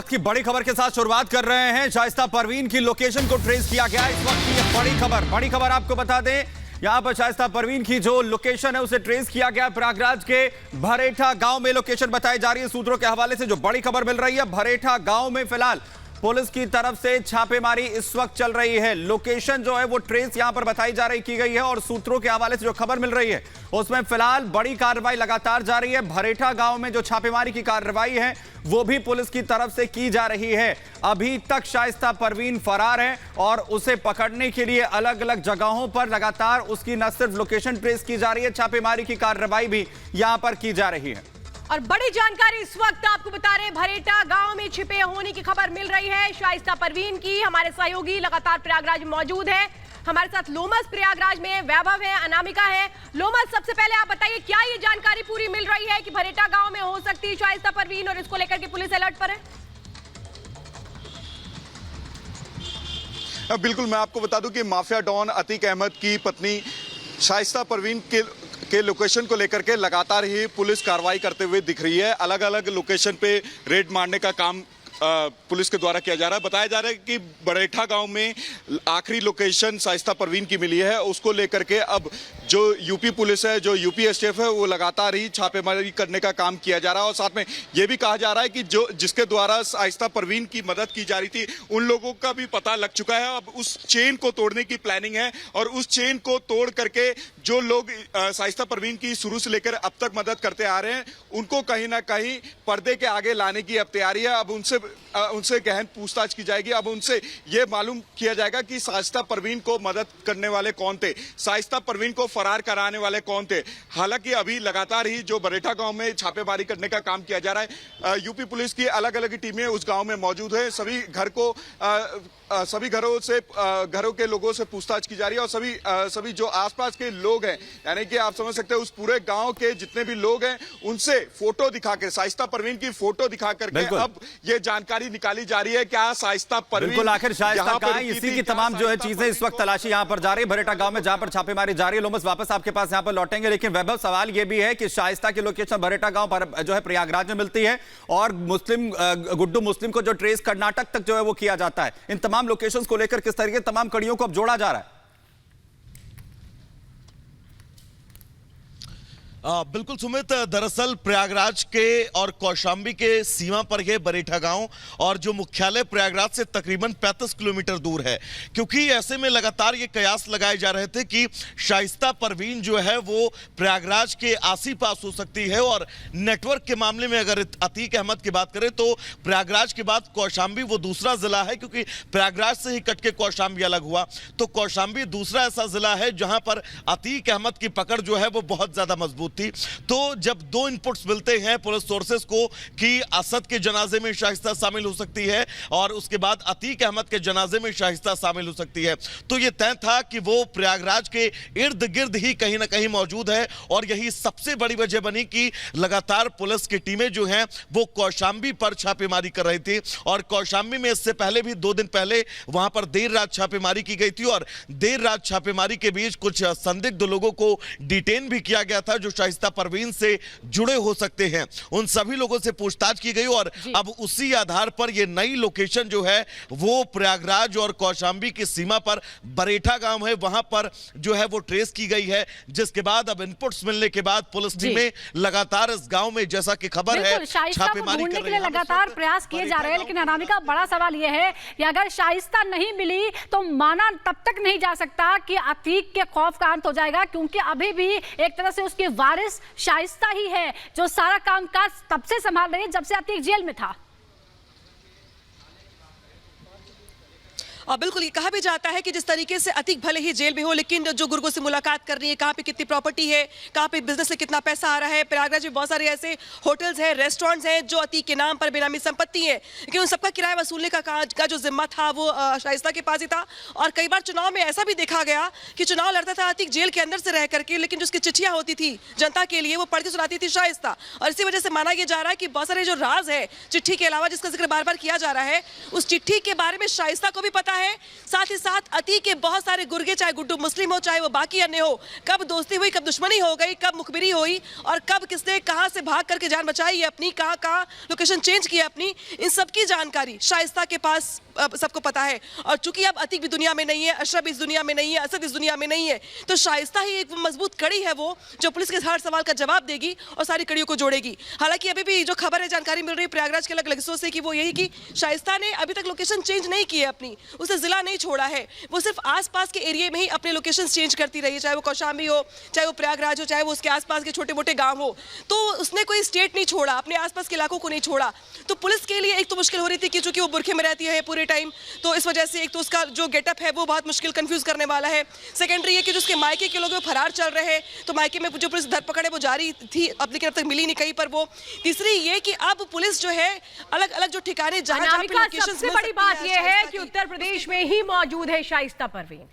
वक्त की बड़ी खबर के साथ शुरुआत कर रहे हैं। शाइस्ता परवीन की लोकेशन को ट्रेस किया गया। इस वक्त की ये बड़ी खबर आपको बता दें, यहां पर शाइस्ता परवीन की जो लोकेशन है उसे ट्रेस किया गया। प्रयागराज के भरेठा गांव में लोकेशन बताई जा रही है। सूत्रों के हवाले से जो बड़ी खबर मिल रही है, भरेठा गांव में फिलहाल पुलिस की तरफ से छापेमारी इस वक्त चल रही है। लोकेशन जो है वो ट्रेस यहां पर बताई जा रही की गई है और सूत्रों के हवाले से जो खबर मिल रही है उसमें फिलहाल बड़ी कार्रवाई लगातार जारी है। भरेठा गांव में जो छापेमारी की कार्रवाई है वो भी पुलिस की तरफ से की जा रही है। अभी तक शाइस्ता परवीन फरार है और उसे पकड़ने के लिए अलग अलग जगहों पर लगातार उसकी न सिर्फ लोकेशन ट्रेस की जा रही है, छापेमारी की कार्रवाई भी यहां पर की जा रही है। और बड़ी जानकारी इस वक्त आपको बता रहे हैं, भरेठा गांव में छिपे होने की खबर मिल रही है शाइस्ता परवीन की। हमारे सहयोगी लगातार प्रयागराज में मौजूद है। हमारे साथ लोमस प्रयागराज में वैभव है, अनामिका है। लोमस, सबसे पहले आप बताइए, क्या ये जानकारी पूरी मिल रही है कि भरेठा गांव में हो सकती है शाइस्ता परवीन और इसको लेकर के पुलिस अलर्ट पर है? बिल्कुल, मैं आपको बता दूं कि माफिया डॉन अतीक अहमद की पत्नी शाइस्ता परवीन के लोकेशन को लेकर के लगातार ही पुलिस कार्रवाई करते हुए दिख रही है। अलग अलग लोकेशन पे रेड मारने का काम पुलिस के द्वारा किया जा रहा है। बताया जा रहा है कि भरेठा गांव में आखिरी लोकेशन शाइस्ता परवीन की मिली है। उसको लेकर के अब जो यूपी पुलिस है, जो यूपी एसटीएफ है, वो लगातार ही छापेमारी करने का काम किया जा रहा है। और साथ में ये भी कहा जा रहा है कि जिसके द्वारा शाइस्ता परवीन की मदद की जा रही थी उन लोगों का भी पता लग चुका है। अब उस चेन को तोड़ने की प्लानिंग है और उस चेन को तोड़ करके जो लोग शाइस्ता परवीन की शुरू से लेकर अब तक मदद करते आ रहे हैं उनको कहीं ना कहीं पर्दे के आगे लाने की अब तैयारी है। अब उनसे गहन पूछताछ की जाएगी। अब उनसे यह मालूम किया जाएगा कि शाइस्ता परवीन को मदद करने वाले कौन थे, शाइस्ता परवीन को फरार कराने वाले कौन थे। हालांकि अभी लगातार ही जो भरेठा गांव में छापेमारी करने का काम किया जा रहा है, यूपी पुलिस की अलग अलग टीमें उस गांव में मौजूद है। सभी घरों के लोगों से पूछताछ की जा रही है और सभी जो आसपास के लोग हैं, यानी कि आप समझ सकते हैं उस पूरे गांव के जितने भी लोग हैं उनसे फोटो दिखा के, शाइस्ता परवीन की फोटो दिखा करके अब ये जानकारी निकाली जा रही है क्या शाइस्ता परवीन बिल्कुल आखिर शाइस्ता कहां है, इसी की तमाम जो है चीजें इस वक्त तलाशी यहां पर जा रही है भरेठा गांव में जहां पर छापेमारी जारी है। लोमस, वापस आपके पास यहां पर लौटेंगे, लेकिन वैभव, सवाल यह भी है कि शाइस्ता की लोकेशन भरेठा गांव पर जो है प्रयागराज में मिलती है और गुड्डू मुस्लिम को जो ट्रेस कर्नाटक तक जो है वो किया जाता है। इन तमाम लोकेशंस को लेकर किस तरीके तमाम कड़ियों को अब जोड़ा जा रहा है? बिल्कुल सुमित, दरअसल प्रयागराज के और कौशांबी के सीमा पर है भरेठा गांव और जो मुख्यालय प्रयागराज से तकरीबन 35 किलोमीटर दूर है। क्योंकि ऐसे में लगातार ये कयास लगाए जा रहे थे कि शाइस्ता परवीन जो है वो प्रयागराज के आसी पास हो सकती है। और नेटवर्क के मामले में अगर अतीक अहमद की बात करें तो प्रयागराज के बाद कौशांबी वो दूसरा जिला है, क्योंकि प्रयागराज से ही कट के कौशांबी अलग हुआ। तो कौशांबी दूसरा ऐसा जिला है जहां पर अतीक अहमद की पकड़ जो है वो बहुत ज्यादा मजबूत थी। तो जब दो इनपुट्स मिलते हैं पुलिस सोर्सेस को कि असद के जनाजे में शाइस्ता शामिल हो सकती है और उसके बाद अतीक अहमद के जनाजे में शाइस्ता शामिल हो सकती है, तो यह तय था कि वो प्रयागराज के इर्द गिर्द ही कहीं ना कहीं मौजूद है। और यही सबसे बड़ी वजह बनी कि लगातार पुलिस की टीमें जो हैं वो कौशांबी पर छापेमारी कर रही थी। और कौशांबी में इससे पहले भी 2 दिन पहले वहां पर देर रात छापेमारी की गई थी और देर रात छापेमारी के बीच कुछ संदिग्ध लोगों को डिटेन भी किया गया था जो शाइस्ता परवीन से जुड़े हो सकते हैं। उन सभी लोगों से पूछताछ की गई और अब उसी आधार पर यह नई लोकेशन जो है वो प्रयागराज और कौशांबी की सीमा पर भरेठा गांव है, वहां पर जो है वो ट्रेस की गई है। जिसके बाद अब इनपुट्स मिलने के बाद पुलिस टीमें लगातार इस गांव में, जैसा कि खबर है, छापेमारी ढूंढने के लिए लगातार प्रयास किए जा रहे हैं। लेकिन अनामिका, बड़ा सवाल यह है कि अगर शाइस्ता नहीं मिली तो माना तब तक नहीं जा सकता कि अतीक के खौफ का अंत हो जाएगा, क्योंकि अभी भी एक तरह से उसके वारिस शाइस्ता ही है जो सारा कामकाज तब से संभाल रही है जब से अतीक जेल में था। और बिल्कुल ये कहा भी जाता है कि जिस तरीके से अतीक भले ही जेल में हो लेकिन जो गुर्गों से मुलाकात कर रही है, कहाँ पे कितनी प्रॉपर्टी है, कहाँ पे बिजनेस से कितना पैसा आ रहा है। प्रयागराज में बहुत सारे ऐसे होटल्स हैं, रेस्टोरेंट्स हैं जो अतीक के नाम पर बेनामी संपत्ति है, लेकिन उन सबका किराया वसूलने का जो जिम्मा था वो शाइस्ता के पास ही था। और कई बार चुनाव में ऐसा भी देखा गया कि चुनाव लड़ता था अतीक जेल के अंदर से रह करके, लेकिन जो उसकी चिट्ठियां होती थी जनता के लिए वो पढ़ के सुनाती थी शाइस्ता। और इसी वजह से माना यह जा रहा है कि बहुत सारे जो राज है चिट्ठी के अलावा जिसका जिक्र बार बार किया जा रहा है, उस चिट्ठी के बारे में शाइस्ता को भी पता है। साथ ही साथ अतीक के बहुत सारे गुर्गे, चाहे गुड्डू मुस्लिम हो चाहे वो बाकी अन्य हो, कब दोस्ती हुई, कब दुश्मनी हो गई, कब मुखबिरी हुई और कब किसने कहां से भाग करके जान बचाई है अपनी, कहां लोकेशन चेंज की है अपनी, इन सब की जानकारी शाइस्ता के पास सबको पता है। और चूंकि अब अतीक भी दुनिया में नहीं है, अशरफ इस दुनिया में नहीं है, असद इस दुनिया में नहीं है, तो शाइस्ता ही एक मजबूत कड़ी है वो जो पुलिस के हर सवाल का जवाब देगी और सारी कड़ियों को जोड़ेगी। हालांकि अभी भी जो खबर है, जानकारी मिल रही है प्रयागराज के अलग अलग हिस्सों से कि वो यही कि शाइस्ता ने अभी तक लोकेशन चेंज नहीं की है अपनी, उसने जिला नहीं छोड़ा है, वो सिर्फ आसपास के एरिया में ही अपने लोकेशन चेंज करती रही है, चाहे वो कौशाम्बी हो, चाहे वो प्रयागराज हो, चाहे वो उसके आसपास के छोटे मोटे गांव हो। तो उसने कोई स्टेट नहीं छोड़ा, अपने आसपास के इलाकों को नहीं छोड़ा। तो पुलिस के लिए एक तो मुश्किल हो रही थी कि चूंकि वो बुरखे में रहती है पूरे टाइम, तो इस वजह से एक तो उसका जो गेटअप है वो बहुत मुश्किल, कंफ्यूज करने वाला है। सेकेंडरी ये कि जो उसके मायके के लोग फरार चल रहे हैं, तो मायके में जो पुलिस धरपकड़ है वो जारी थी अब, लेकिन अब तक मिली नहीं कहीं पर वो। तीसरी ये कि अब पुलिस जो है अलग अलग जो ठिकाने जहां सबसे बड़ी बात यह है कि उत्तर प्रदेश में ही मौजूद है शाइस्ता परवीन।